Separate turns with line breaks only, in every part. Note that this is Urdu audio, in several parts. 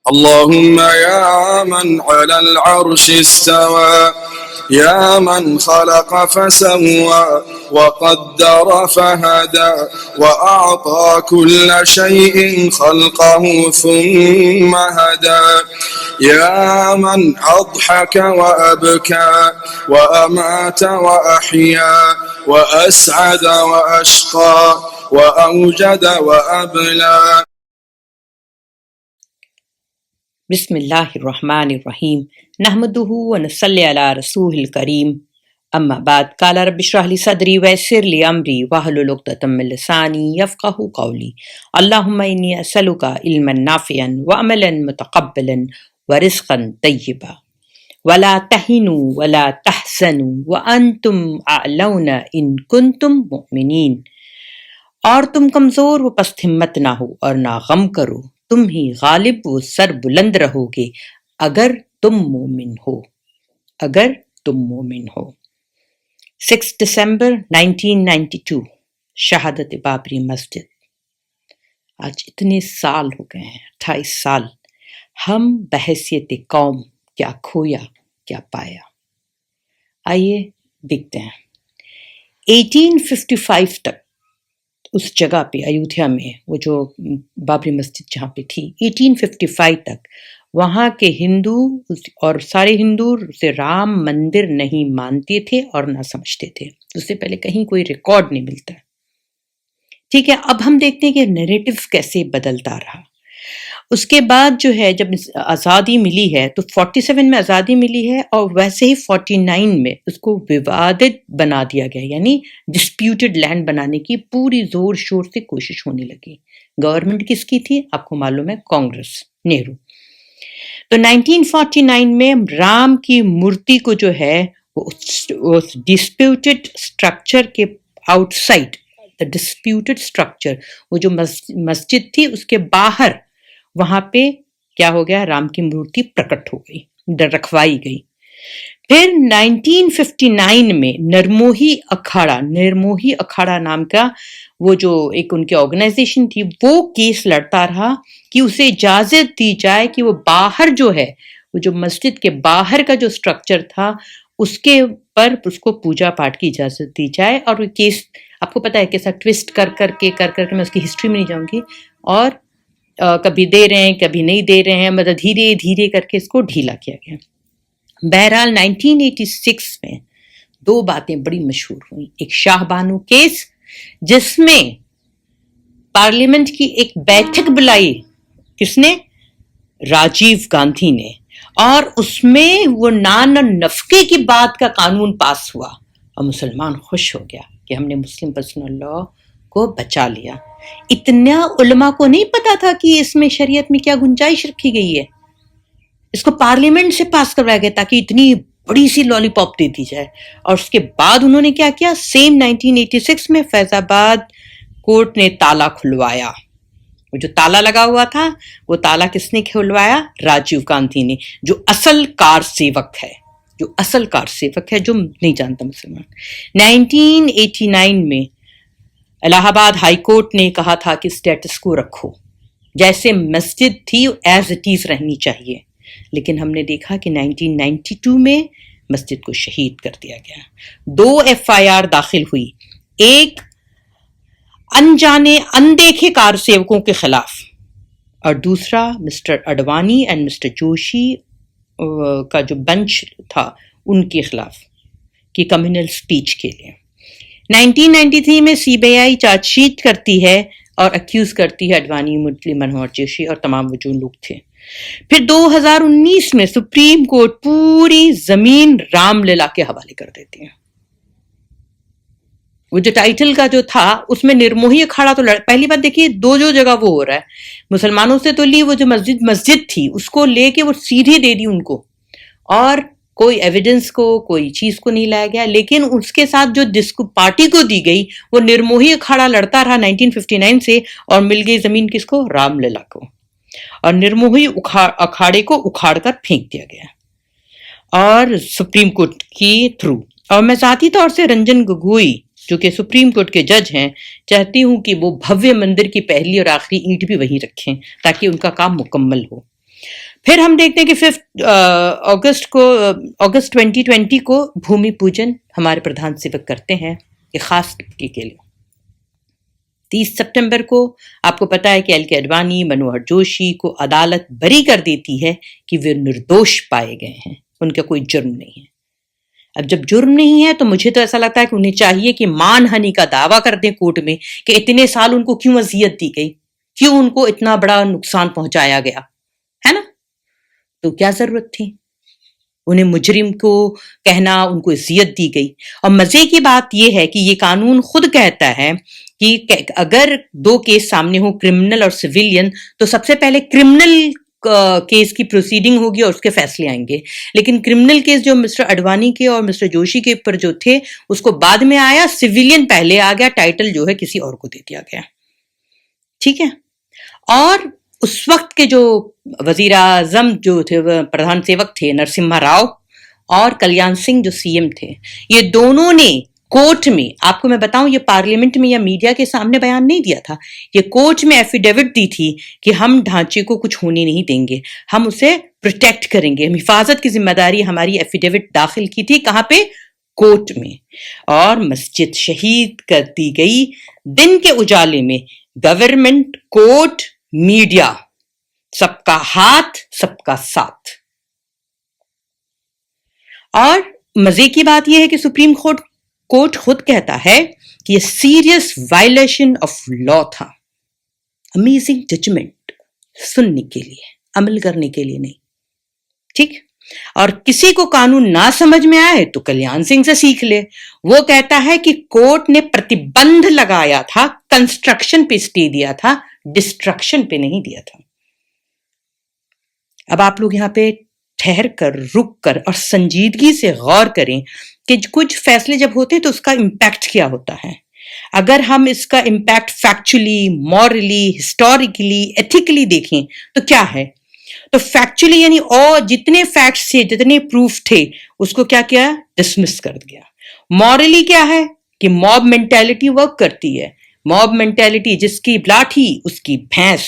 اللهم يا من على العرش استوى، يا من خلق فسوى وقدر فهدى، وأعطى كل شيء خلقه ثم هدى، يا من أضحك وأبكى وأمات وأحيا وأسعد وأشقى وأوجد وأبلى.
بسم اللہ الرحمن الرحیم نحمدہ ونصلی علی رسول الکریم اما بعد قال رب اشرح لی صدری ویسر لی امری واحلل عقدۃ من لسانی یفقہوا قولی اللہم انی اسألک علما نافعا وعملا متقبلا ورزقا طیبا ولا تہنوا ولا تحزنوا وانتم اعلون ان کنتم مؤمنین، اور تم کمزور و پست ہمت نہ ہو اور نہ غم کرو، تم ہی غالب و سر بلند رہو گے اگر تم مومن ہو، اگر تم مومن ہو۔ 6 دسمبر 1992 شہادت بابری مسجد۔ آج اتنے سال ہو گئے ہیں، 28 سال۔ ہم بحیثیت قوم کیا کھویا کیا پایا، آئیے دیکھتے ہیں۔ 1855 تک اس جگہ پہ ایودھیا میں، وہ جو بابری مسجد جہاں پہ تھی، 1855 تک وہاں کے ہندو اور سارے ہندو اسے رام مندر نہیں مانتے تھے اور نہ سمجھتے تھے۔ اس سے پہلے کہیں کوئی ریکارڈ نہیں ملتا ہے، ٹھیک ہے۔ اب ہم دیکھتے ہیں کہ نیریٹو کیسے بدلتا رہا۔ اس کے بعد جو ہے جب آزادی ملی ہے تو 47 میں آزادی ملی ہے، اور ویسے ہی 49 میں اس کو ووادت بنا دیا گیا، یعنی ڈسپیوٹڈ لینڈ بنانے کی پوری زور شور سے کوشش ہونے لگی۔ گورنمنٹ کس کی تھی آپ کو معلوم ہے، کانگریس، نہرو۔ تو 1949 میں رام کی مورتی کو جو ہے وہ ڈسپیوٹڈ اسٹرکچر کے آؤٹ سائڈ، ڈسپیوٹڈ اسٹرکچر، وہ جو مسجد تھی اس کے باہر، وہاں پہ کیا ہو گیا، رام کی مورتی پرکٹ ہو گئی، رکھوائی گئی۔ پھر 1959 میں نرموہی اکھاڑا نام کا وہ جو ایک ان کی آرگنائزیشن تھی، وہ کیس لڑتا رہا کہ اسے اجازت دی جائے کہ وہ باہر جو ہے، وہ جو مسجد کے باہر کا جو اسٹرکچر تھا اس کے پر اس کو پوجا پاٹ کی اجازت دی جائے۔ اور وہ کیس آپ کو پتہ ہے کیسا ٹوسٹ کر کے میں اس کی ہسٹری میں نہیں جاؤں گی، اور کبھی دے رہے ہیں کبھی نہیں دے رہے ہیں، مطلب دھیرے دھیرے کر کے اس کو ڈھیلا کیا گیا۔ بہرحال 1986 میں دو باتیں بڑی مشہور ہوئیں۔ ایک شاہ بانو کیس، جس میں پارلیمنٹ کی ایک بیٹھک بلائی، کس نے؟ راجیو گاندھی نے، اور اس میں وہ نان نفقے کی بات کا قانون پاس ہوا، اور مسلمان خوش ہو گیا کہ ہم نے مسلم پرسنل لاء کو بچا لیا۔ اتنا علماء کو نہیں پتا تھا کہ اس میں شریعت میں کیا گنجائش رکھی گئی ہے۔ اس کو پارلیمنٹ سے پاس کروایا گیا تاکہ اتنی بڑی سی لالی پاپ دے دی جائے۔ اور اس کے بعد انہوں نے کیا کیا، سیم 1986 میں فیض آباد کورٹ نے تالا کھلوایا۔ وہ جو تالا لگا ہوا تھا، وہ تالا کس نے کھلوایا؟ راجیو گاندھی نے، جو اصل کار سیوک ہے، جو نہیں جانتا مسلمان۔ 1989 میں الہ آباد ہائی کورٹ نے کہا تھا کہ اسٹیٹس کو رکھو، جیسے مسجد تھی ایز اٹ از رہنی چاہیے، لیکن ہم نے دیکھا کہ 1992 میں مسجد کو شہید کر دیا گیا۔ 2 FIR داخل ہوئی، ایک انجانے اندیکھے کار سیوکوں کے خلاف، اور دوسرا mister Advani and mister Joshi کا جو بنچ تھا ان کے خلاف، کی کمیونل سپیچ کے لیے۔ 1993 میں CBI چارج شیٹ کرتی ہے اور اکیوز کرتی ہے اڈوانی، مرلی منوہر جوشی اور تمام وہ جو لوگ تھے۔ پھر 2019 میں سپریم کورٹ پوری زمین رام للا کے حوالے کر دیتی ہے۔ وہ جو ٹائٹل کا جو تھا اس میں نرموہی اکھاڑا تو پہلی بات دیکھیے، دو جو جگہ وہ ہو رہا ہے، مسلمانوں سے تو لی وہ جو مسجد تھی اس کو لے کے وہ سیدھی دے دی ان کو، اور کوئی ایویڈنس کو کوئی چیز کو نہیں لایا گیا۔ لیکن اس کے ساتھ جو جس کو پارٹی کو دی گئی وہ نرموہی اکھاڑا لڑتا رہا 1959 سے، اور مل گئی زمین کس کو؟ رام للا کو، اور نرموہی اکھاڑے کو اکھاڑ کر پھینک دیا گیا اور سپریم کورٹ کی تھرو۔ اور میں ذاتی طور سے رنجن گگوئی جو کہ سپریم کورٹ کے جج ہیں چاہتی ہوں کہ وہ بھویہ مندر کی پہلی اور آخری اینٹ بھی وہیں رکھیں تاکہ ان کا کام مکمل ہو۔ پھر ہم دیکھتے ہیں کہ 5 اگست 2020 کو بھومی پوجن ہمارے پردھان سیوک کرتے ہیں ایک خاص ڈیوٹی کے لیے. 30 سپٹمبر کو آپ کو پتا ہے کہ ایل کے اڈوانی منوہر جوشی کو عدالت بری کر دیتی ہے کہ وہ نردوش پائے گئے ہیں، ان کا کوئی جرم نہیں ہے. اب جب جرم نہیں ہے تو مجھے تو ایسا لگتا ہے کہ انہیں چاہیے کہ مان ہنی کا دعویٰ کر دیں کورٹ میں کہ اتنے سال ان کو کیوں اذیت دی گئی، کیوں ان کو اتنا بڑا نقصان پہنچایا گیا ہے نا. تو کیا ضرورت تھی انہیں مجرم کو کہنا ان کو اذیت دی گئی. اور مزے کی بات یہ ہے کہ یہ قانون خود کہتا ہے کہ اگر 2 کیس سامنے ہو، کرمنل اور سویلین، تو سب سے پہلے کرمنل کیس کی پروسیڈنگ ہوگی اور اس کے فیصلے آئیں گے. لیکن کرمنل کیس جو مسٹر اڈوانی کے اور مسٹر جوشی کے اوپر جو تھے اس کو بعد میں آیا، سویلین پہلے آ گیا، ٹائٹل جو ہے کسی اور کو دے دیا گیا. ٹھیک ہے. اور اس وقت کے جو وزیر اعظم جو تھے، پردھان سیوک تھے نرسمہا راؤ، اور کلیان سنگھ جو سی ایم تھے، یہ دونوں نے کورٹ میں، آپ کو میں بتاؤں یہ پارلیمنٹ میں یا میڈیا کے سامنے بیان نہیں دیا تھا، یہ کورٹ میں ایفیڈیوٹ دی تھی کہ ہم ڈھانچے کو کچھ ہونے نہیں دیں گے، ہم اسے پروٹیکٹ کریں گے، ہم حفاظت کی ذمہ داری، ہماری ایفیڈیوٹ داخل کی تھی کہاں پہ؟ کورٹ میں. اور مسجد شہید کر دی گئی دن کے اجالے میں. گورنمنٹ، کورٹ، میڈیا، سب کا ہاتھ، سب کا ساتھ. اور مزے کی بات یہ ہے کہ سپریم کورٹ خود کہتا ہے کہ یہ سیریس وائلیشن آف لا تھا. امیزنگ ججمنٹ، سننے کے لیے، عمل کرنے کے لیے نہیں. ٹھیک. اور کسی کو قانون نہ سمجھ میں آئے تو کلیان سنگھ سے سیکھ لے. وہ کہتا ہے کہ کورٹ نے پرتیبندھ لگایا تھا، کنسٹرکشن پہ اسٹے دیا تھا، ڈسٹرکشن پہ نہیں دیا تھا. اب آپ لوگ یہاں پہ ٹھہر کر، رک کر اور سنجیدگی سے غور کریں کہ کچھ فیصلے جب ہوتے ہیں تو اس کا امپیکٹ کیا ہوتا ہے. اگر ہم اس کا impact factually, morally, historically, ethically دیکھیں تو کیا ہے؟ تو فیکچولی یعنی اور جتنے فیکٹس تھے، جتنے پروف تھے، اس کو کیا کیا؟ ڈسمس کر دیا. مورلی کیا ہے کہ موب مینٹیلٹی ورک کرتی ہے. موب مینٹیلٹی، جس کی لاٹھی اس کی بھینس.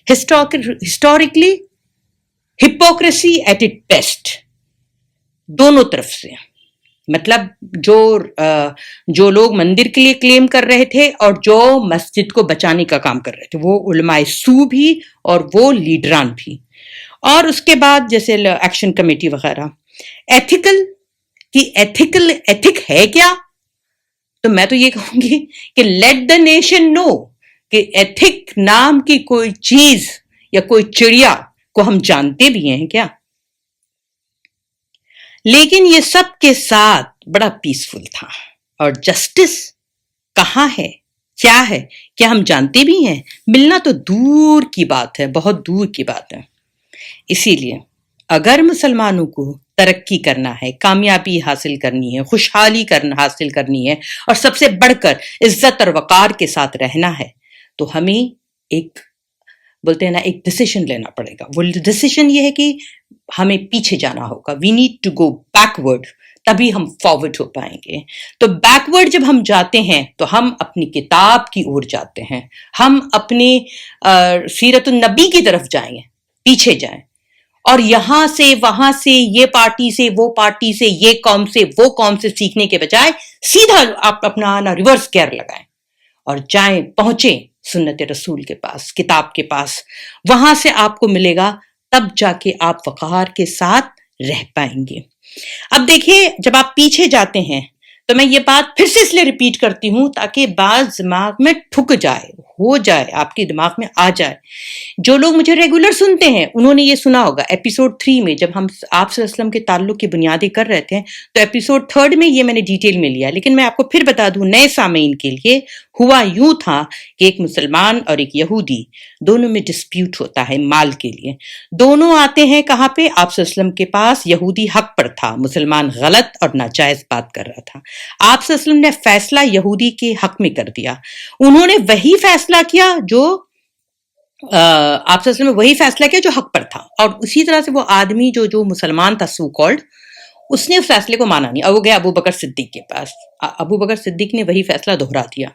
Historically hypocrisy at it best, دونوں طرف سے. مطلب جو لوگ مندر کے لیے کلیم کر رہے تھے اور جو مسجد کو بچانے کا کام کر رہے تھے، وہ علماء سو بھی اور وہ لیڈران بھی. اور اس کے بعد جیسے ایکشن کمیٹی وغیرہ. ایتھک ہے کیا؟ تو میں تو یہ کہوں گی کہ لیٹ دا نیشن نو کہ ایتھک نام کی کوئی چیز یا کوئی چڑیا کو ہم جانتے بھی ہیں کیا. لیکن یہ سب کے ساتھ بڑا پیسفل تھا. اور جسٹس کہاں ہے، کیا ہے، کیا ہم جانتے بھی ہیں؟ ملنا تو دور کی بات ہے، بہت دور کی بات ہے. اسی لیے اگر مسلمانوں کو ترقی کرنا ہے، کامیابی حاصل کرنی ہے، خوشحالی حاصل کرنی ہے، اور سب سے بڑھ کر عزت اور وقار کے ساتھ رہنا ہے، تو ہمیں ایک بولتے ہیں نا، ایک ڈیسیشن لینا پڑے گا. وہ ڈیسیشن یہ ہے کہ ہمیں پیچھے جانا ہوگا. We need to go backward, تبھی ہم فارورڈ ہو پائیں گے. تو بیکورڈ جب ہم جاتے ہیں تو ہم اپنی کتاب کی اور جاتے ہیں، ہم اپنی سیرت النبی کی طرف جائیں گے، پیچھے جائیں. اور یہاں سے وہاں سے، یہ پارٹی سے وہ پارٹی سے، یہ قوم سے وہ قوم سے سیکھنے کے بجائے سیدھا آپ اپنا ریورس گیئر لگائیں اور جائیں، پہنچیں سنت رسول کے پاس، کتاب کے پاس. وہاں سے آپ کو ملے گا، تب جا کے آپ وقار کے ساتھ رہ پائیں گے. اب دیکھیے، جب آپ پیچھے جاتے ہیں تو میں یہ بات پھر سے اس لیے ریپیٹ کرتی ہوں تاکہ بات دماغ میں ٹھک جائے، ہو جائے، آپ کے دماغ میں آ جائے. جو لوگ مجھے ریگولر سنتے ہیں انہوں نے یہ سنا ہوگا ایپیسوڈ 3 میں جب ہم آپ صلی اللہ علیہ وسلم کے تعلق کی بنیادیں کر رہے تھے، تو ایپیسوڈ 3 میں یہ میں نے ڈیٹیل میں لیا. لیکن میں آپ کو پھر بتا دوں نئے سامعین کے لیے، ہوا یوں تھا کہ ایک مسلمان اور ایک یہودی دونوں میں ڈسپیوٹ ہوتا ہے مال کے لیے. دونوں آتے ہیں کہاں پہ؟ آپ صلی اللہ علیہ وسلم کے پاس. یہودی حق پر تھا، مسلمان غلط اور ناجائز بات کر رہا تھا. آپ صلی اللہ علیہ وسلم نے فیصلہ یہودی کے حق میں کر دیا. انہوں نے وہی فیصلہ کیا جو آپ صلی اللہ علیہ وسلم نے وہی فیصلہ کیا جو حق پر تھا. اور اسی طرح سے وہ آدمی جو مسلمان تھا سو کالڈ، اس نے اس فیصلے کو مانا نہیں اور وہ گیا ابو بکر صدیق کے پاس. ابو بکر صدیق نے وہی فیصلہ دہرا دیا.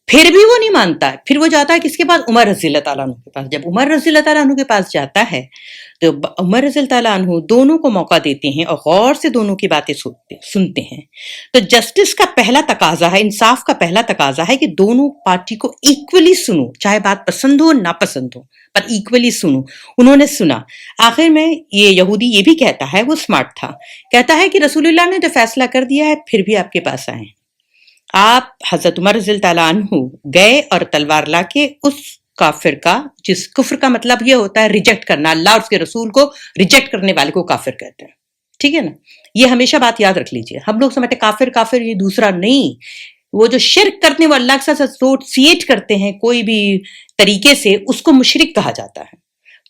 پھر بھی وہ نہیں مانتا ہے، پھر وہ جاتا ہے کس کے پاس؟ عمر رضی اللہ تعالیٰ عنہ کے پاس. جب عمر رضی اللہ تعالیٰ عنہ کے پاس جاتا ہے تو عمر رضی اللہ تعالیٰ عنہ دونوں کو موقع دیتے ہیں اور غور سے دونوں کی باتیں سنتے ہیں. تو جسٹس کا پہلا تقاضا ہے، انصاف کا پہلا تقاضا ہے کہ دونوں پارٹی کو ایکولی سنو، چاہے بات پسند ہو ناپسند ہو پر ایکولی سنو. انہوں نے سنا. آخر میں یہ یہودی یہ بھی کہتا ہے، وہ اسمارٹ تھا، کہتا ہے کہ رسول اللہ نے تو فیصلہ کر دیا ہے، پھر بھی آپ کے پاس آئے. آپ حضرت عمر رضی اللہ تعالیٰ عنہ گئے اور تلوار لا کے اس کافر کا، جس کفر کا مطلب یہ ہوتا ہے ریجیکٹ کرنا، اللہ اور اس کے رسول کو ریجیکٹ کرنے والے کو کافر کہتے ہیں. ٹھیک ہے نا، یہ ہمیشہ بات یاد رکھ لیجئے. ہم لوگ سمجھتے کافر کافر یہ دوسرا نہیں، وہ جو شرک کرتے ہیں وہ اللہ کے ساتھ ایسوسیٹ کرتے ہیں کوئی بھی طریقے سے، اس کو مشرک کہا جاتا ہے.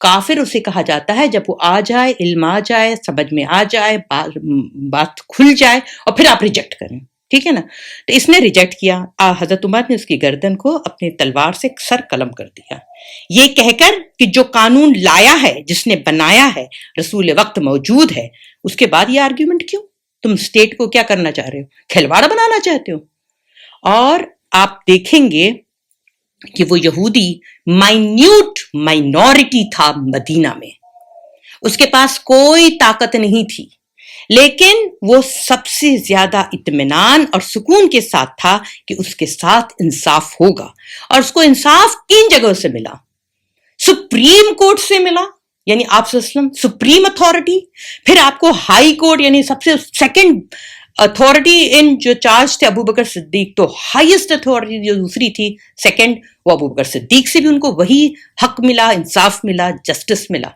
کافر اسے کہا جاتا ہے جب وہ آ جائے، علم آ جائے، سمجھ میں آ جائے، بات کھل جائے اور پھر آپ ریجیکٹ کریں. ٹھیک ہے نا. تو اس نے ریجیکٹ کیا. حضرت عمر نے اس کی گردن کو اپنے تلوار سے سر قلم کر دیا، یہ کہہ کر کہ جو قانون لایا ہے، جس نے بنایا ہے، رسول وقت موجود ہے، اس کے بعد یہ آرگیومنٹ کیوں؟ تم اسٹیٹ کو کیا کرنا چاہ رہے ہو؟ کھلواڑا بنانا چاہتے ہو. اور آپ دیکھیں گے کہ وہ یہودی مائنیوٹ مائنورٹی تھا مدینہ میں، اس کے پاس کوئی طاقت نہیں تھی، لیکن وہ سب سے زیادہ اطمینان اور سکون کے ساتھ تھا کہ اس کے ساتھ انصاف ہوگا. اور اس کو انصاف 3 جگہوں سے ملا. سپریم کورٹ سے ملا، یعنی آپ صلی اللہ علیہ وسلم سپریم اتھارٹی، پھر آپ کو ہائی کورٹ یعنی سب سے سیکنڈ اتھارٹی ان جو چارج تھے ابو بکر صدیق، تو ہائیسٹ اتھارٹی جو دوسری تھی سیکنڈ، وہ ابو بکر صدیق سے بھی ان کو وہی حق ملا، انصاف ملا، جسٹس ملا.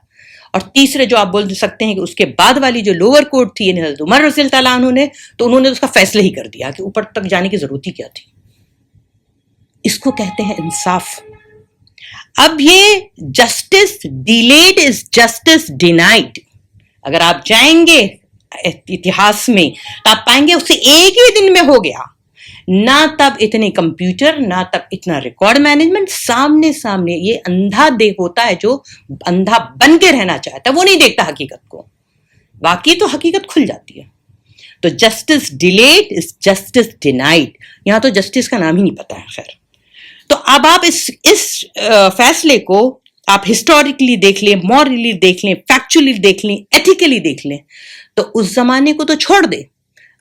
اور تیسرے جو آپ بول سکتے ہیں کہ اس کے بعد والی جو لوور کورٹ تھی یعنی حضرت عمر رضی اللہ تعالیٰ عنہ نے، تو انہوں نے اس کا فیصلہ ہی کر دیا کہ اوپر تک جانے کی ضرورت ہی کیا تھی. اس کو کہتے ہیں انصاف. اب یہ justice delayed is justice denied. اگر آپ جائیں گے اتہاس میں تو آپ پائیں گے اسے ایک ہی دن میں ہو گیا. نہ تب اتنے کمپیوٹر، نہ تب اتنا ریکارڈ مینجمنٹ، سامنے سامنے. یہ اندھا دیکھ ہوتا ہے جو اندھا بن کے رہنا چاہتا ہے، وہ نہیں دیکھتا حقیقت کو، باقی تو حقیقت کھل جاتی ہے. تو justice delayed is justice denied. یہاں تو جسٹس کا نام ہی نہیں پتا ہے. خیر، تو اب آپ اس فیصلے کو آپ ہسٹوریکلی دیکھ لیں، مورلی دیکھ لیں، فیکچولی دیکھ لیں، ایتھیکلی دیکھ لیں، تو اس زمانے کو تو چھوڑ دیں،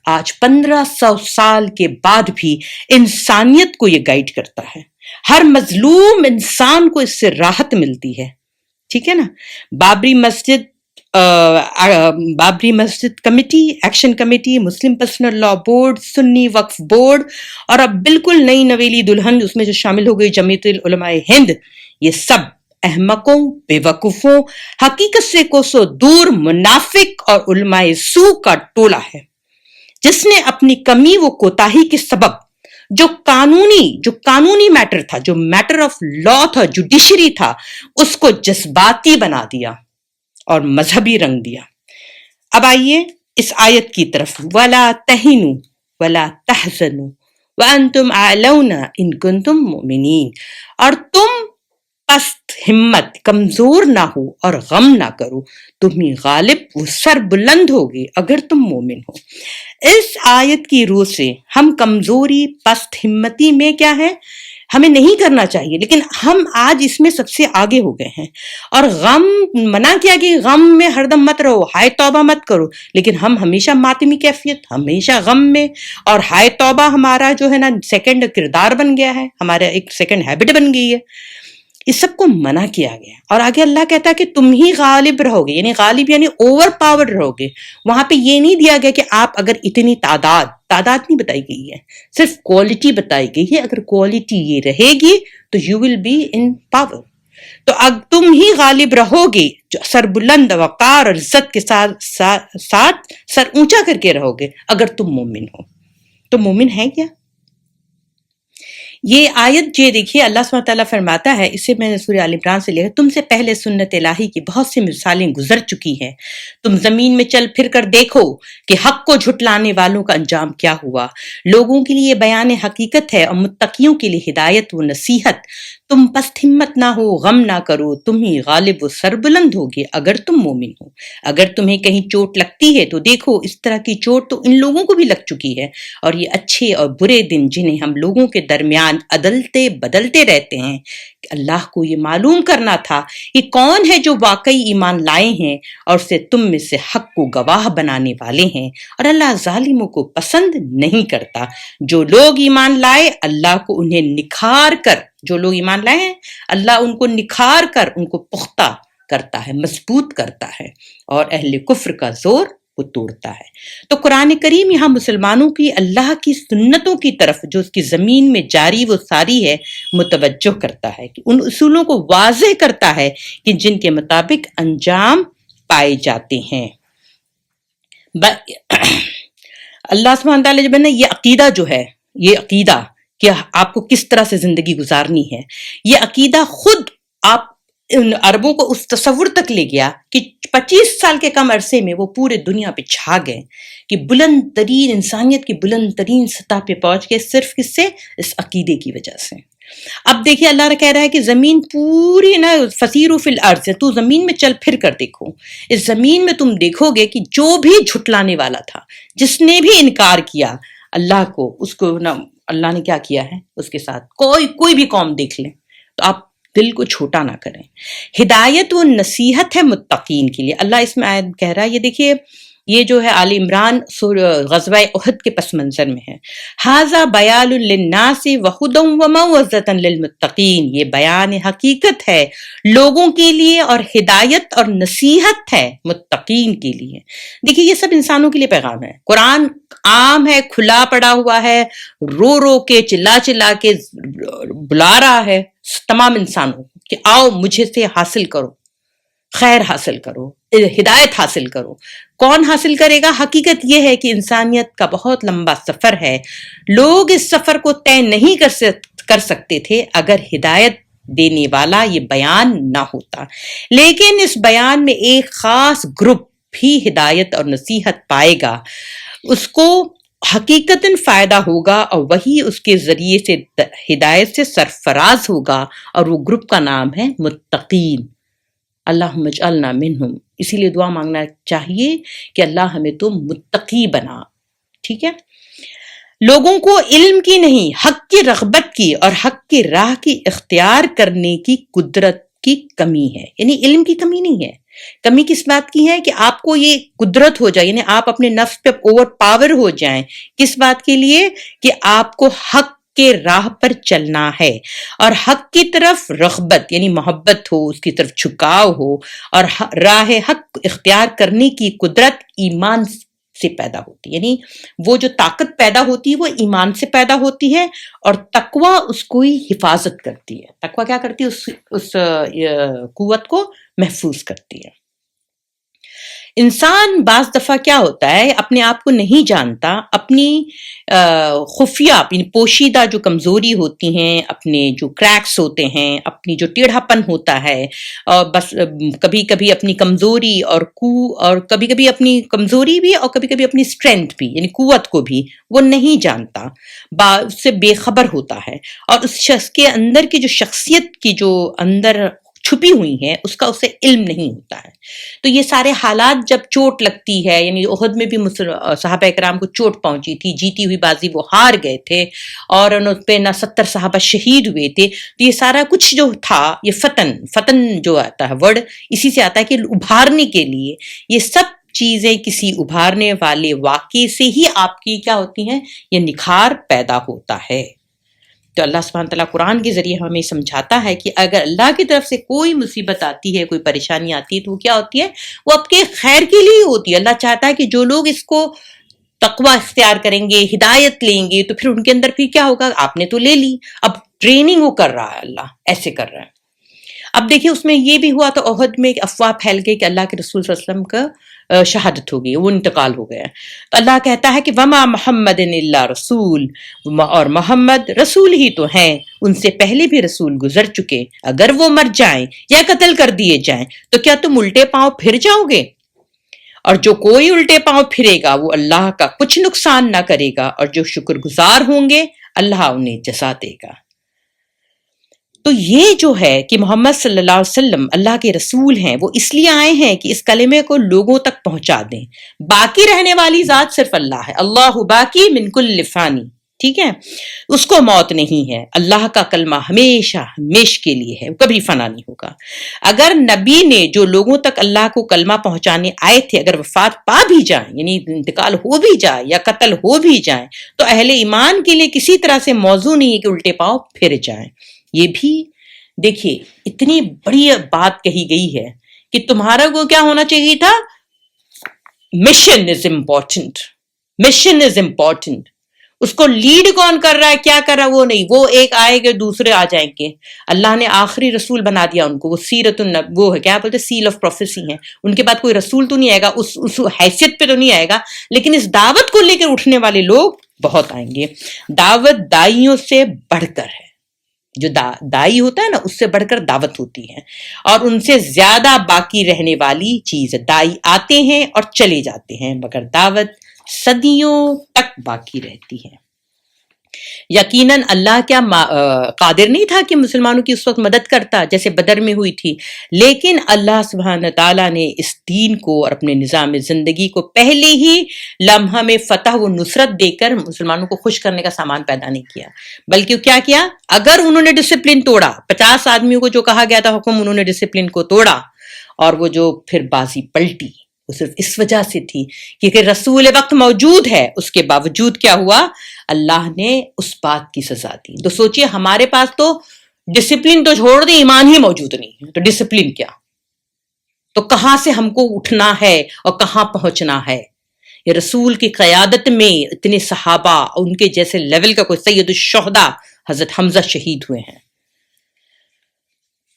آج 1500 سال کے بعد بھی انسانیت کو یہ گائیڈ کرتا ہے. ہر مظلوم انسان کو اس سے راحت ملتی ہے. ٹھیک ہے نا. بابری مسجد کمیٹی، ایکشن کمیٹی، مسلم پرسنل لا بورڈ، سنی وقف بورڈ، اور اب بالکل نئی نویلی دلہن اس میں جو شامل ہو گئی جمعیت العلماء ہند، یہ سب احمقوں، بے وقوفوں، حقیقت سے کوسوں دور منافق اور علماء سو کا ٹولہ ہے، جس نے اپنی کمی و کوتاہی کے سبب جو قانونی میٹر تھا، جو میٹر آف لا تھا، جوڈیشری تھا، اس کو جذباتی بنا دیا اور مذہبی رنگ دیا. اب آئیے اس آیت کی طرف. وَلَا تَهِنُوا وَلَا تَحْزَنُوا وَأَنْتُمْ أَعْلَوْنَ إِن كُنتُم مُؤْمِنِينَ. اور تم پست ہمت، کمزور نہ ہو اور غم نہ کرو، تم ہی غالب و سر بلند ہوگے اگر تم مومن ہو. اس آیت کی روح سے ہم کمزوری، پست ہمتی میں کیا ہے، ہمیں نہیں کرنا چاہیے، لیکن ہم آج اس میں سب سے آگے ہو گئے ہیں. اور غم منع کیا کہ غم میں ہر دم مت رہو، ہائے توبہ مت کرو، لیکن ہم ہمیشہ ماتمی کیفیت، ہمیشہ غم میں. اور ہائے توبہ ہمارا جو ہے نا سیکنڈ کردار بن گیا ہے، ہمارا ایک سیکنڈ ہیبٹ بن گئی ہے. اس سب کو منع کیا گیا. اور آگے اللہ کہتا ہے کہ تم ہی غالب رہو گے، یعنی غالب یعنی اوور پاور رہو گے. وہاں پہ یہ نہیں دیا گیا کہ آپ اگر اتنی تعداد نہیں بتائی گئی ہے، صرف کوالٹی بتائی گئی ہے. اگر کوالٹی یہ رہے گی تو you will be in power. تو اب تم ہی غالب رہو گے، جو سر بلند، وقار اور عزت کے ساتھ سر اونچا کر کے رہو گے اگر تم مومن ہو. تو مومن ہے کیا؟ یہ آیت جو دیکھیے اللہ سبحانہ تعالیٰ فرماتا ہے، اسے میں نے سورہ آل عمران سے لکھا، تم سے پہلے سنت الہی کی بہت سی مثالیں گزر چکی ہیں، تم زمین میں چل پھر کر دیکھو کہ حق کو جھٹلانے والوں کا انجام کیا ہوا. لوگوں کے لیے بیان حقیقت ہے اور متقیوں کے لیے ہدایت و نصیحت. تم پست ہمت نہ ہو، غم نہ کرو، تم ہی غالب و سربلند ہوگے اگر تم مومن ہو۔ اگر تمہیں کہیں چوٹ لگتی ہے تو دیکھو اس طرح کی چوٹ تو ان لوگوں کو بھی لگ چکی ہے، اور یہ اچھے اور برے دن جنہیں ہم لوگوں کے درمیان عدلتے بدلتے رہتے ہیں، اللہ کو یہ معلوم کرنا تھا یہ کون ہے جو واقعی ایمان لائے ہیں اور اسے تم میں سے حق کو گواہ بنانے والے ہیں، اور اللہ ظالموں کو پسند نہیں کرتا۔ جو لوگ ایمان لائے اللہ کو انہیں نکھار کر، جو لوگ ایمان لائے ہیں اللہ ان کو نکھار کر ان کو پختہ کرتا ہے، مضبوط کرتا ہے، اور اہل کفر کا زور وہ توڑتا ہے۔ تو قرآن کریم یہاں مسلمانوں کی اللہ کی سنتوں کی طرف جو اس کی زمین میں جاری و ساری ہے متوجہ کرتا ہے، کہ ان اصولوں کو واضح کرتا ہے کہ جن کے مطابق انجام پائے جاتے ہیں۔ اللہ سبحانہ تعالیٰ جب ہے یہ عقیدہ جو ہے، یہ عقیدہ کہ آپ کو کس طرح سے زندگی گزارنی ہے، یہ عقیدہ خود آپ ان عربوں کو اس تصور تک لے گیا کہ 25 سال کے کم عرصے میں وہ پورے دنیا پہ چھا گئے، کہ بلند ترین انسانیت کی بلند ترین سطح پہ پہنچ گئے صرف کس سے؟ اس عقیدے کی وجہ سے۔ اب دیکھیے اللہ کہہ رہا ہے کہ زمین پوری نا فسیروا فی الارض، تو زمین میں چل پھر کر دیکھو، اس زمین میں تم دیکھو گے کہ جو بھی جھٹلانے والا تھا، جس نے بھی انکار کیا اللہ کو، اس کو نا اللہ نے کیا کیا ہے اس کے ساتھ۔ کوئی بھی قوم دیکھ لیں تو آپ دل کو چھوٹا نہ کریں۔ ہدایت و نصیحت ہے متقین کے لیے۔ اللہ اس میں آیت کہہ رہا ہے، یہ دیکھیے یہ جو ہے آل عمران غزوہ احد کے پس منظر میں ہے، ھذا بیان للناس وہدی وموعظۃ للمتقین، یہ بیان حقیقت ہے لوگوں کے لیے اور ہدایت اور نصیحت ہے متقین کے لیے۔ دیکھیے یہ سب انسانوں کے لیے پیغام ہے، قرآن عام ہے، کھلا پڑا ہوا ہے، رو رو کے چلا چلا کے بلا رہا ہے تمام انسانوں کہ آؤ مجھے سے حاصل کرو، خیر حاصل کرو، ہدایت حاصل کرو۔ کون حاصل کرے گا؟ حقیقت یہ ہے کہ انسانیت کا بہت لمبا سفر ہے، لوگ اس سفر کو طے نہیں کر سکتے تھے اگر ہدایت دینے والا یہ بیان نہ ہوتا، لیکن اس بیان میں ایک خاص گروپ بھی ہدایت اور نصیحت پائے گا، اس کو حقیقتاً فائدہ ہوگا اور وہی اس کے ذریعے سے ہدایت سے سرفراز ہوگا، اور وہ گروپ کا نام ہے متقین۔ اللہم اجعلنا منہم، اسی لیے دعا مانگنا چاہیے کہ اللہ ہمیں تو متقی بنا، ٹھیک ہے۔ لوگوں کو علم کی نہیں، حق کی رغبت کی اور حق کی راہ کی اختیار کرنے کی قدرت کی کمی ہے، یعنی علم کی کمی نہیں ہے۔ کمی کس بات کی ہے؟ کہ آپ کو یہ قدرت ہو جائے، یعنی آپ اپنے نفس پہ اوور پاور ہو جائیں، کس بات کے لیے؟ کہ آپ کو حق کے راہ پر چلنا ہے، اور حق کی طرف رغبت یعنی محبت ہو، اس کی طرف جھکاؤ ہو، اور راہ حق اختیار کرنے کی قدرت ایمان سے پیدا ہوتی ہے، یعنی وہ جو طاقت پیدا ہوتی ہے وہ ایمان سے پیدا ہوتی ہے، اور تقوی اس کو ہی حفاظت کرتی ہے۔ تقوی کیا کرتی ہے؟ اس قوت کو محفوظ کرتی ہے۔ انسان بعض دفعہ کیا ہوتا ہے، اپنے آپ کو نہیں جانتا، اپنی خفیہ اپنی پوشیدہ جو کمزوری ہوتی ہیں، اپنے جو کریکس ہوتے ہیں، اپنی جو ٹیڑھا پن ہوتا ہے، اور بس کبھی کبھی اپنی کمزوری اور کبھی کبھی اپنی کمزوری بھی اور کبھی کبھی اپنی اسٹرینتھ بھی یعنی قوت کو بھی وہ نہیں جانتا، اس سے بے خبر ہوتا ہے، اور اس شخص کے اندر کی جو شخصیت کی جو اندر چھپی ہوئی ہیں اس کا اسے علم نہیں ہوتا ہے۔ تو یہ سارے حالات جب چوٹ لگتی ہے، یعنی احد میں بھی صحابہ کرام کو چوٹ پہنچی تھی، جیتی ہوئی بازی وہ ہار گئے تھے، اور ان پہ نہ 70 صحابہ شہید ہوئے تھے، تو یہ سارا کچھ جو تھا، یہ فتن جو آتا ہے ورڈ اسی سے آتا ہے کہ ابھارنے کے لیے، یہ سب چیزیں کسی ابھارنے والے واقعے سے ہی آپ کی کیا ہوتی ہیں، یہ نکھار پیدا ہوتا ہے۔ تو اللہ سبحانہ تعالیٰ قرآن کے ذریعے ہمیں سمجھاتا ہے کہ اگر اللہ کی طرف سے کوئی مصیبت آتی ہے، کوئی پریشانی آتی ہے، تو وہ کیا ہوتی ہے؟ وہ آپ کے خیر کے لیے ہوتی ہے۔ اللہ چاہتا ہے کہ جو لوگ اس کو تقوی اختیار کریں گے، ہدایت لیں گے، تو پھر ان کے اندر پھر کیا ہوگا؟ آپ نے تو لے لی، اب ٹریننگ وہ کر رہا ہے، اللہ ایسے کر رہا ہے۔ اب دیکھیں اس میں یہ بھی ہوا تو احد میں ایک افواہ پھیل گئی کہ اللہ کے رسول صلی اللہ علیہ وسلم کا شہادت ہو گئی، وہ انتقال ہو گیا۔ تو اللہ کہتا ہے کہ وما محمد الا رسول، اور محمد رسول ہی تو ہیں، ان سے پہلے بھی رسول گزر چکے، اگر وہ مر جائیں یا قتل کر دیے جائیں تو کیا تم الٹے پاؤں پھر جاؤ گے؟ اور جو کوئی الٹے پاؤں پھرے گا وہ اللہ کا کچھ نقصان نہ کرے گا، اور جو شکر گزار ہوں گے اللہ انہیں جزا دے گا۔ تو یہ جو ہے کہ محمد صلی اللہ علیہ وسلم اللہ کے رسول ہیں، وہ اس لیے آئے ہیں کہ اس کلمے کو لوگوں تک پہنچا دیں. باقی رہنے والی ذات صرف اللہ ہے، اللہ باقی من کل فانی، ٹھیک ہے، اس کو موت نہیں ہے. اللہ کا کلمہ ہمیشہ ہمیش کے لیے ہے، وہ کبھی فنا نہیں ہوگا. اگر نبی نے جو لوگوں تک اللہ کو کلمہ پہنچانے آئے تھے اگر وفات پا بھی جائیں، یعنی انتقال ہو بھی جائے یا قتل ہو بھی جائیں، تو اہل ایمان کے لیے کسی طرح سے موضوع نہیں ہے کہ الٹے پاؤں پھر جائیں. یہ بھی دیکھیے اتنی بڑی بات کہی گئی ہے کہ تمہارا کو کیا ہونا چاہیے تھا، mission is important, mission is important. اس کو لیڈ کون کر رہا ہے، کیا کر رہا ہے، وہ نہیں، وہ ایک آئے گے دوسرے آ جائیں گے. اللہ نے آخری رسول بنا دیا ان کو، وہ سیرت وہ ہے کیا بولتے سیل آف پروفیسی ہیں، ان کے بعد کوئی رسول تو نہیں آئے گا، اس حیثیت پہ تو نہیں آئے گا، لیکن اس دعوت کو لے کر اٹھنے والے لوگ بہت آئیں گے. دعوت دائیوں سے بڑھ کر ہے، جو دائی ہوتا ہے نا اس سے بڑھ کر دعوت ہوتی ہے، اور ان سے زیادہ باقی رہنے والی چیز ہے. دائی آتے ہیں اور چلے جاتے ہیں مگر دعوت صدیوں تک باقی رہتی ہے. یقیناً اللہ کیا قادر نہیں تھا کہ مسلمانوں کی اس وقت مدد کرتا جیسے بدر میں ہوئی تھی، لیکن اللہ سبحانہ تعالیٰ نے اس دین کو اور اپنے نظام زندگی کو پہلے ہی لمحہ میں فتح و نصرت دے کر مسلمانوں کو خوش کرنے کا سامان پیدا نہیں کیا، بلکہ کیا کیا، اگر انہوں نے ڈسپلن توڑا، 50 آدمیوں کو جو کہا گیا تھا حکم، انہوں نے ڈسپلن کو توڑا، اور وہ جو پھر بازی پلٹی وہ صرف اس وجہ سے تھی کہ رسول وقت موجود ہے، اس کے باوجود کیا ہوا، اللہ نے اس بات کی سزا دی. تو سوچئے ہمارے پاس تو ڈسپلن تو چھوڑ دیں، ایمان ہی موجود نہیں ہے، تو ڈسپلن کیا، تو کہاں سے ہم کو اٹھنا ہے اور کہاں پہنچنا ہے. یہ رسول کی قیادت میں اتنے صحابہ، ان کے جیسے لیول کا کوئی سید الشہداء حضرت حمزہ شہید ہوئے ہیں.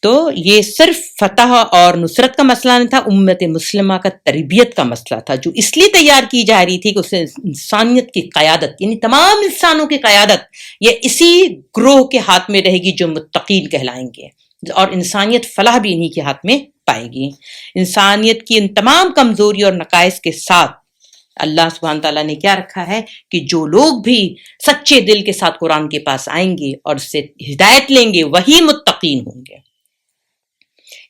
تو یہ صرف فتح اور نصرت کا مسئلہ نہیں تھا، امت مسلمہ کا تربیت کا مسئلہ تھا، جو اس لیے تیار کی جا رہی تھی کہ اسے انسانیت کی قیادت، یعنی تمام انسانوں کی قیادت یہ اسی گروہ کے ہاتھ میں رہے گی جو متقین کہلائیں گے، اور انسانیت فلاح بھی انہی کے ہاتھ میں پائے گی. انسانیت کی ان تمام کمزوری اور نقائص کے ساتھ اللہ سبحانہ تعالیٰ نے کیا رکھا ہے کہ جو لوگ بھی سچے دل کے ساتھ قرآن کے پاس آئیں گے اور اس سے ہدایت لیں گے وہی متقین ہوں گے.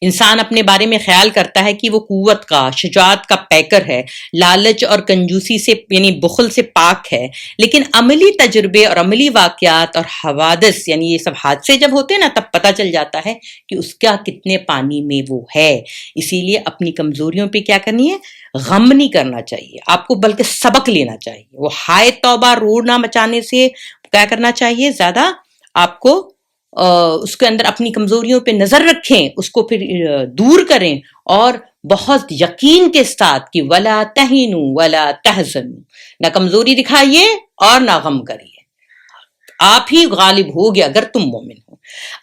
انسان اپنے بارے میں خیال کرتا ہے کہ وہ قوت کا، شجاعت کا پیکر ہے، لالچ اور کنجوسی سے یعنی بخل سے پاک ہے، لیکن عملی تجربے اور عملی واقعات اور حوادث یعنی یہ سب حادثے جب ہوتے ہیں نا تب پتہ چل جاتا ہے کہ اس کا کتنے پانی میں وہ ہے. اسی لیے اپنی کمزوریوں پہ کیا کرنی ہے، غم نہیں کرنا چاہیے آپ کو، بلکہ سبق لینا چاہیے. وہ ہائے توبہ روڑ نہ مچانے سے کیا کرنا چاہیے، زیادہ آپ کو اس کے اندر اپنی کمزوریوں پہ نظر رکھیں، اس کو پھر دور کریں، اور بہت یقین کے ساتھ کہ ولا تہنوا ولا تحزنوا، نہ کمزوری دکھائیے اور نہ غم کریے، آپ ہی غالب ہوگے اگر تم مومن ہو.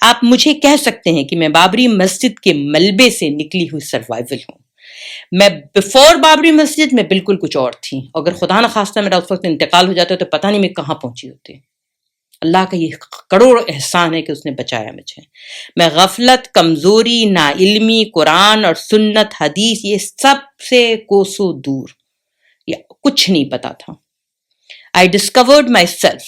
آپ مجھے کہہ سکتے ہیں کہ میں بابری مسجد کے ملبے سے نکلی ہوئی سروائیول ہوں. میں بیفور بابری مسجد میں بالکل کچھ اور تھی، اگر خدا نخواستہ میرا اس وقت انتقال ہو جاتا تو پتہ نہیں میں کہاں پہنچی ہوتی. اللہ کا یہ کروڑ احسان ہے کہ اس نے بچایا مجھے. میں غفلت، کمزوری، نا علمی، قرآن اور سنت، حدیث، یہ سب سے کوسوں دور، یہ کچھ نہیں پتا تھا. I discovered myself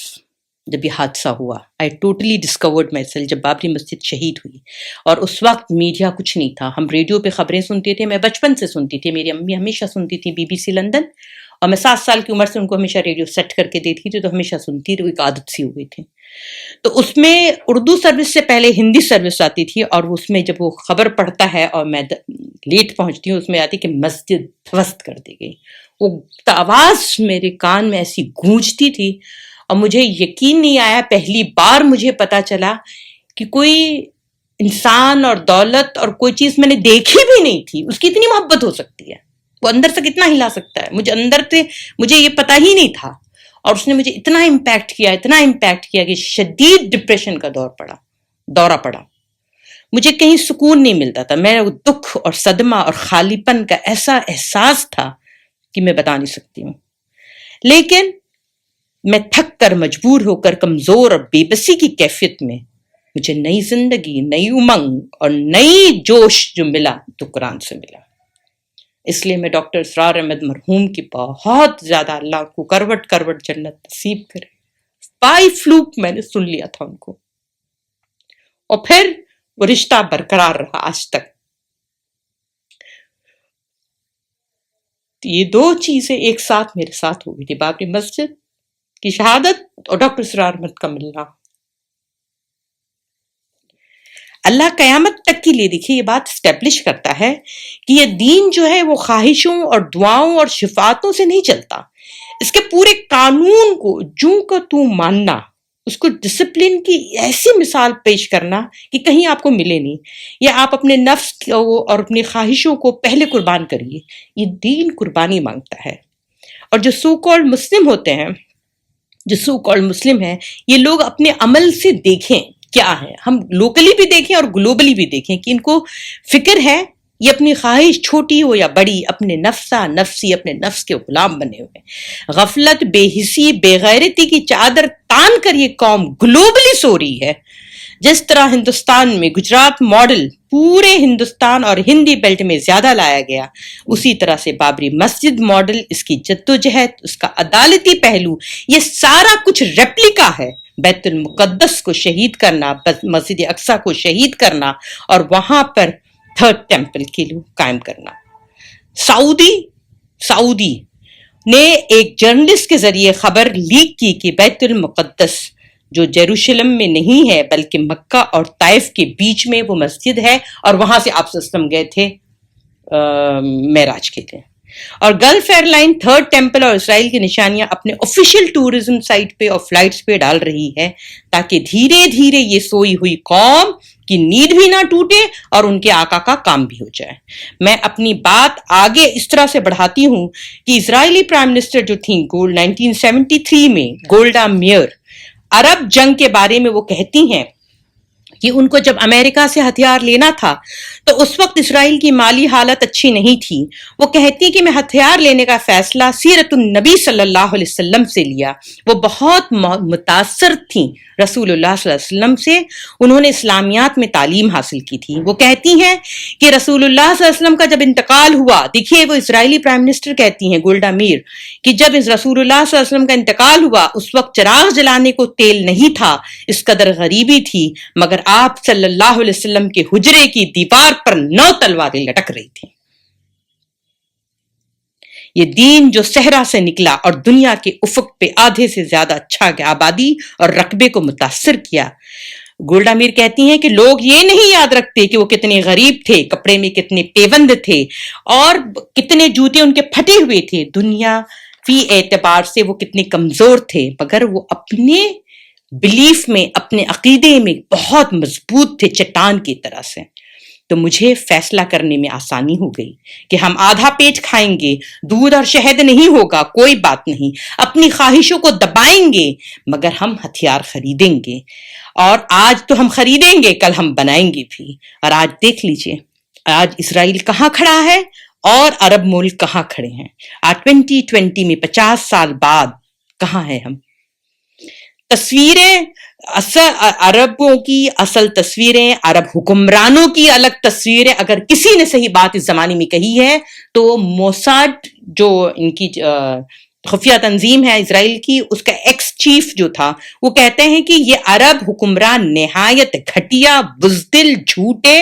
جب یہ حادثہ ہوا. I totally discovered myself جب بابری مسجد شہید ہوئی. اور اس وقت میڈیا کچھ نہیں تھا، ہم ریڈیو پہ خبریں سنتے تھے، میں بچپن سے سنتی تھی، میری امی ہمیشہ سنتی تھی BBC لندن، اور میں 7 سال کی عمر سے ان کو ہمیشہ ریڈیو سیٹ کر کے دیتی تھی، تو ہمیشہ سنتی تھی، ایک عادت سی ہو گئی تھی. تو اس میں اردو سروس سے پہلے ہندی سروس آتی تھی، اور اس میں جب وہ خبر پڑھتا ہے اور میں لیٹ پہنچتی ہوں، اس میں آتی کہ مسجد دھوست کر دی گئی. وہ آواز میرے کان میں ایسی گونجتی تھی، اور مجھے یقین نہیں آیا، پہلی بار مجھے پتا چلا کہ کوئی انسان اور دولت اور کوئی چیز میں نے دیکھی بھی نہیں تھی، اس کی اتنی محبت ہو سکتی ہے، وہ اندر سے کتنا ہلا سکتا ہے. مجھے اندر سے مجھے یہ پتا ہی نہیں تھا، اور اس نے مجھے اتنا امپیکٹ کیا کہ شدید ڈپریشن کا دورہ پڑا. مجھے کہیں سکون نہیں ملتا تھا، میرا وہ دکھ اور صدمہ اور خالی پن کا ایسا احساس تھا کہ میں بتا نہیں سکتی ہوں. لیکن میں تھک کر، مجبور ہو کر، کمزور اور بے بسی کی کیفیت میں مجھے نئی زندگی، نئی امنگ اور نئی جوش جو ملا تو قرآن سے ملا. اس لیے میں ڈاکٹر اسرار احمد مرحوم کی بہت زیادہ اللہ کو کروٹ جنت نصیب کرے. 5 فلوک میں نے سن لیا تھا ان کو، اور پھر وہ رشتہ برقرار رہا آج تک. یہ دو چیزیں ایک ساتھ میرے ساتھ ہو گئی تھی، بابری مسجد کی شہادت اور ڈاکٹر اسرار احمد کا ملنا. اللہ قیامت تک کے لیے دیکھیے یہ بات اسٹیبلش کرتا ہے کہ یہ دین جو ہے وہ خواہشوں اور دعاؤں اور شفاعتوں سے نہیں چلتا. اس کے پورے قانون کو جوں کا توں ماننا، اس کو ڈسپلن کی ایسی مثال پیش کرنا کہ کہیں آپ کو ملے نہیں، یا آپ اپنے نفس کو اور اپنی خواہشوں کو پہلے قربان کریے. یہ دین قربانی مانگتا ہے. اور جو سو کالڈ مسلم ہوتے ہیں، جو سو کالڈ مسلم ہیں، یہ لوگ اپنے عمل سے دیکھیں کیا ہے. ہم لوکلی بھی دیکھیں اور گلوبلی بھی دیکھیں کہ ان کو فکر ہے، یہ اپنی خواہش چھوٹی ہو یا بڑی، اپنے نفسی اپنے نفس کے غلام بنے ہوئے. غفلت، بے حسی، بے غیرتی کی چادر تان کر یہ قوم گلوبلی سو رہی ہے. جس طرح ہندوستان میں گجرات ماڈل پورے ہندوستان اور ہندی بیلٹ میں زیادہ لایا گیا، اسی طرح سے بابری مسجد ماڈل، اس کی جدوجہد، اس کا عدالتی پہلو، یہ سارا کچھ ریپلیکا ہے. بیت المقدس کو شہید کرنا، مسجد اقصی کو شہید کرنا، اور وہاں پر تھرڈ ٹیمپل کے لیے قائم کرنا. سعودی نے ایک جرنلسٹ کے ذریعے خبر لیک کی کہ بیت المقدس جو یروشلم میں نہیں ہے بلکہ مکہ اور طائف کے بیچ میں وہ مسجد ہے، اور وہاں سے آپ وسلم گئے تھے معراج کے لیے. اور Gulf airline third temple اور اسرائیل کی نشانیاں اپنے آفیشیل ٹورزم سائٹ پہ اور فلائٹس پہ ڈال رہی ہے، تاکہ دھیرے دھیرے یہ سوئی ہوئی قوم کی نیند بھی نہ ٹوٹے اور ان کے آقا کا کام بھی ہو جائے. میں اپنی بات آگے اس طرح سے بڑھاتی ہوں کہ اسرائیلی پرائم منسٹر جو تھیں 1973 میں، گولڈا میئر، عرب جنگ کے بارے میں وہ کہتی ہیں کہ ان کو جب امریکہ سے ہتھیار لینا تھا تو اس وقت اسرائیل کی مالی حالت اچھی نہیں تھی. وہ کہتی کہ میں ہتھیار لینے کا فیصلہ سیرت النبی صلی اللہ علیہ وسلم سے لیا. وہ بہت متاثر تھیں رسول اللہ صلی اللہ علیہ وسلم سے، انہوں نے اسلامیات میں تعلیم حاصل کی تھی. وہ کہتی ہیں کہ رسول اللہ صلی اللہ علیہ وسلم کا جب انتقال ہوا، دیکھیے وہ اسرائیلی پرائم منسٹر کہتی ہیں گولڈا میر کہ جب رسول اللہ صلی اللہ علیہ وسلم کا انتقال ہوا اس وقت چراغ جلانے کو تیل نہیں تھا، اس قدر غریبی تھی، مگر آپ صلی اللہ علیہ وسلم کے حجرے کی دیوار پر 9 تلواریں لٹک رہی تھیں. یہ دین جو صحرا سے نکلا اور دنیا کے افق پہ آدھے سے زیادہ چھا گیا، آبادی اور رقبے کو متاثر کیا. گولڈا میر کہتی ہیں کہ لوگ یہ نہیں یاد رکھتے کہ وہ کتنے غریب تھے، کپڑے میں کتنے پیوند تھے اور کتنے جوتے ان کے پھٹے ہوئے تھے، دنیا فی اعتبار سے وہ کتنے کمزور تھے، مگر وہ اپنے بلیف میں، اپنے عقیدے میں بہت مضبوط تھے، چٹان کی طرح سے. تو مجھے فیصلہ کرنے میں آسانی ہو گئی کہ ہم آدھا پیٹ کھائیں گے، دودھ اور شہد نہیں ہوگا، کوئی بات نہیں، اپنی خواہشوں کو دبائیں گے، مگر ہم ہتھیار خریدیں گے. اور آج تو ہم خریدیں گے، کل ہم بنائیں گے بھی. اور آج دیکھ لیجئے آج اسرائیل کہاں کھڑا ہے اور عرب ملک کہاں کھڑے ہیں. آج 2020 میں 50 سال بعد کہاں ہیں ہم. تصویریں عربوں کی اصل تصویریں، عرب حکمرانوں کی الگ تصویریں. اگر کسی نے صحیح بات اس زمانے میں کہی ہے تو موساد جو ان کی خفیہ تنظیم ہے اسرائیل کی، اس کا ایکس چیف جو تھا، وہ کہتے ہیں کہ یہ عرب حکمران نہایت گھٹیا، بزدل، جھوٹے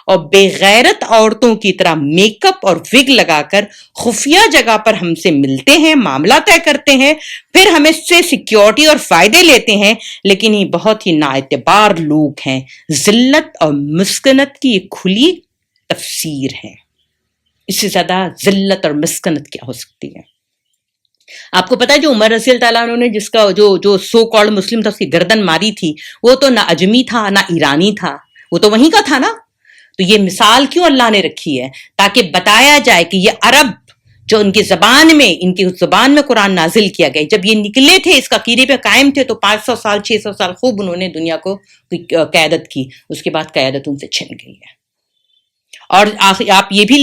اور بے غیرت عورتوں کی طرح میک اپ اور وگ لگا کر خفیہ جگہ پر ہم سے ملتے ہیں، معاملہ طے کرتے ہیں، پھر ہم اس سے سیکیورٹی اور فائدے لیتے ہیں. لیکن یہ بہت ہی نااعتبار لوگ ہیں. ذلت اور مسکنت کی ایک کھلی تفسیر ہے. اس سے زیادہ ذلت اور مسکنت کیا ہو سکتی ہے؟ آپ کو پتا ہے جو عمر رضی اللہ تعالیٰ عنہ نے جس کا جو سو کالڈ مسلم تھا اس کی گردن ماری تھی، وہ تو نہ اجمی تھا نہ ایرانی تھا، وہ تو وہیں کا تھا نا. تو یہ مثال کیوں اللہ نے رکھی ہے؟ تاکہ بتایا جائے کہ یہ عرب جو ان کی زبان میں قرآن نازل کیا گیا، جب یہ نکلے تھے اس عقیدے پہ قائم تھے تو 500 سال 600 سال خوب انہوں نے دنیا کو قیادت کی. اس کے بعد قیادت ان سے چھن گئی ہے. اور آپ یہ بھی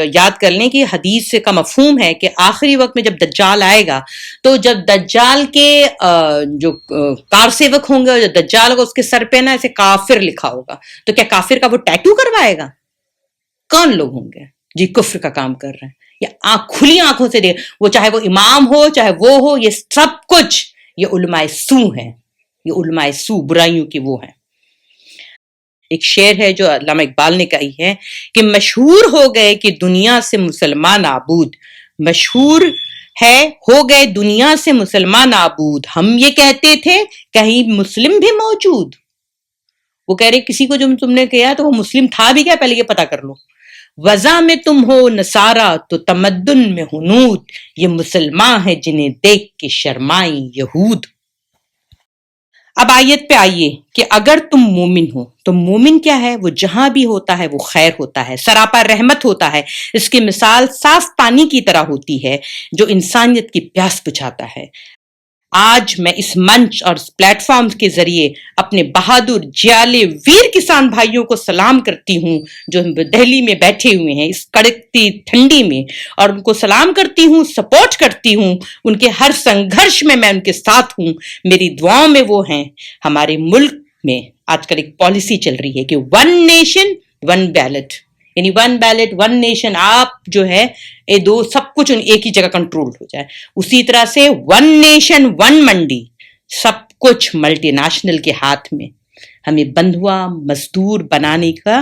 یاد کر لیں کہ حدیث سے کا مفہوم ہے کہ آخری وقت میں جب دجال آئے گا تو جب دجال کے جو کار سیوک ہوں گے اور جو دجال ہوگا اس کے سر پہ نا ایسے کافر لکھا ہوگا، تو کیا کافر کا وہ ٹیٹو کروائے گا؟ کون لوگ ہوں گے جی کفر کا کام کر رہے ہیں؟ یا کھلی آنکھوں سے دیکھ، وہ چاہے وہ امام ہو چاہے وہ ہو، یہ سب کچھ یہ علماء سو ہیں، یہ علماء سو برائیوں کی وہ ہیں. ایک شعر ہے جو علامہ اقبال نے کہی ہے کہ مشہور ہو گئے کہ دنیا سے مسلمان نابود، مشہور ہے ہو گئے دنیا سے مسلمان نابود، ہم یہ کہتے تھے کہیں مسلم بھی موجود. وہ کہہ رہے کسی کو جو تم نے کہا تو وہ مسلم تھا بھی کیا، پہلے یہ پتا کر لو. وضع میں تم ہو نصارہ تو تمدن میں ہنود، یہ مسلمان ہے جنہیں دیکھ کے شرمائیں یہود. اب آیت پہ آئیے کہ اگر تم مومن ہو تو مومن کیا ہے؟ وہ جہاں بھی ہوتا ہے وہ خیر ہوتا ہے، سراپا رحمت ہوتا ہے. اس کی مثال صاف پانی کی طرح ہوتی ہے جو انسانیت کی پیاس بجھاتا ہے. آج میں اس منچ اور اس پلیٹ فارم کے ذریعے اپنے بہادر جیالے ویر کسان بھائیوں کو سلام کرتی ہوں جو دہلی میں بیٹھے ہوئے ہیں اس کڑکتی ٹھنڈی میں، اور ان کو سلام کرتی ہوں، سپورٹ کرتی ہوں. ان کے ہر سنگھرش میں ان کے ساتھ ہوں. میری دعاؤں میں وہ ہیں. ہمارے ملک میں آج کل ایک پالیسی چل رہی ہے کہ 1 نیشن 1 بیلٹ، یعنی 1 بیلٹ 1 نیشن، آپ جو ہے یہ دو سب کچھ ایک ہی جگہ کنٹرول ہو جائے. اسی طرح سے 1 نیشن 1 منڈی، سب کچھ ملٹی نیشنل کے ہاتھ میں. ہمیں بندھوا مزدور بنانے کا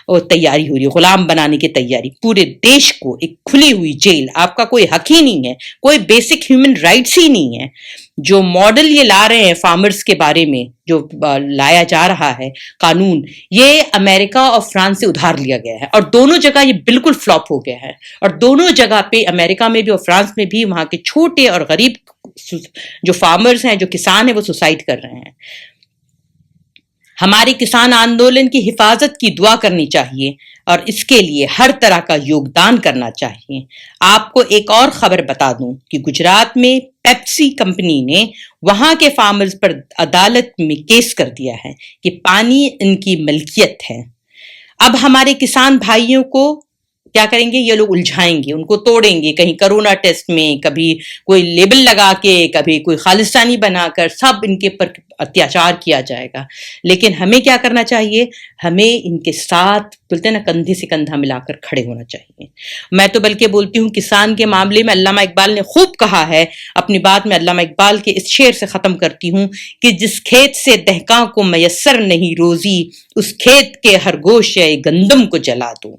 اور تیاری ہو رہی ہے، غلام بنانے کی تیاری. پورے دیش کو ایک کھلی ہوئی جیل، آپ کا کوئی حق ہی نہیں ہے، کوئی بیسک ہیومن رائٹس ہی نہیں ہے. جو ماڈل یہ لا رہے ہیں فارمرز کے بارے میں، جو لایا جا رہا ہے قانون، یہ امریکہ اور فرانس سے ادھار لیا گیا ہے، اور دونوں جگہ یہ بالکل فلاپ ہو گیا ہے. اور دونوں جگہ پہ امریکہ میں بھی اور فرانس میں بھی وہاں کے چھوٹے اور غریب جو فارمرز ہیں، جو کسان ہیں، وہ سوسائڈ کر رہے ہیں. ہمارے کسان آندولن کی حفاظت کی دعا کرنی چاہیے اور اس کے لیے ہر طرح کا یوگدان کرنا چاہیے. آپ کو ایک اور خبر بتا دوں کہ گجرات میں پیپسی کمپنی نے وہاں کے فارمرز پر عدالت میں کیس کر دیا ہے کہ پانی ان کی ملکیت ہے. اب ہمارے کسان بھائیوں کو کیا کریں گے؟ یہ لوگ الجھائیں گے، ان کو توڑیں گے، کہیں کرونا ٹیسٹ میں، کبھی کوئی لیبل لگا کے، کبھی کوئی خالصتانی بنا کر، سب ان کے پر اتیاچار کیا جائے گا. لیکن ہمیں کیا کرنا چاہیے؟ ہمیں ان کے ساتھ بولتے ہیں نا کندھے سے کندھا ملا کر کھڑے ہونا چاہیے. میں تو بلکہ بولتی ہوں کسان کے معاملے میں علامہ اقبال نے خوب کہا ہے. اپنی بات میں علامہ اقبال کے اس شعر سے ختم کرتی ہوں کہ جس کھیت سے دہقاں کو میسر نہیں روزی، اس کھیت کے ہر گوشے گندم کو جلا دو.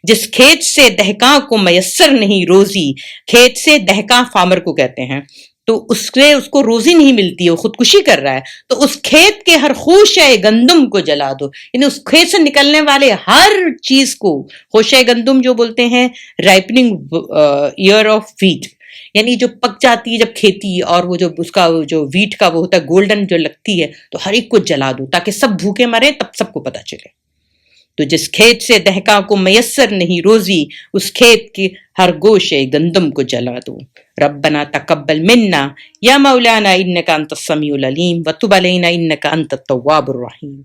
جس کھیت سے دہقاں کو میسر نہیں روزی، کھیت سے دہقاں فارمر کو کہتے ہیں، تو اس کو روزی نہیں ملتی ہے، وہ خودکشی کر رہا ہے، تو اس کھیت کے ہر خوشے گندم کو جلا دو. یعنی اس کھیت سے نکلنے والے ہر چیز کو، خوشے گندم جو بولتے ہیں رائپننگ ایئر آف ویٹ، یعنی جو پک جاتی ہے جب کھیتی، اور وہ جو اس کا جو ویٹ کا وہ ہوتا ہے گولڈن جو لگتی ہے، تو ہر ایک کو جلا دو تاکہ سب بھوکے مرے، تب سب کو پتا چلے. تو جس کھیت سے دہقاں کو میسر نہیں روزی، اس کھیت کی ہر گوشے گندم کو جلا دو. ربنا تقبل منا یا مولانا انک انت السمیع العلیم وتب علینا انک انت التواب الرحیم.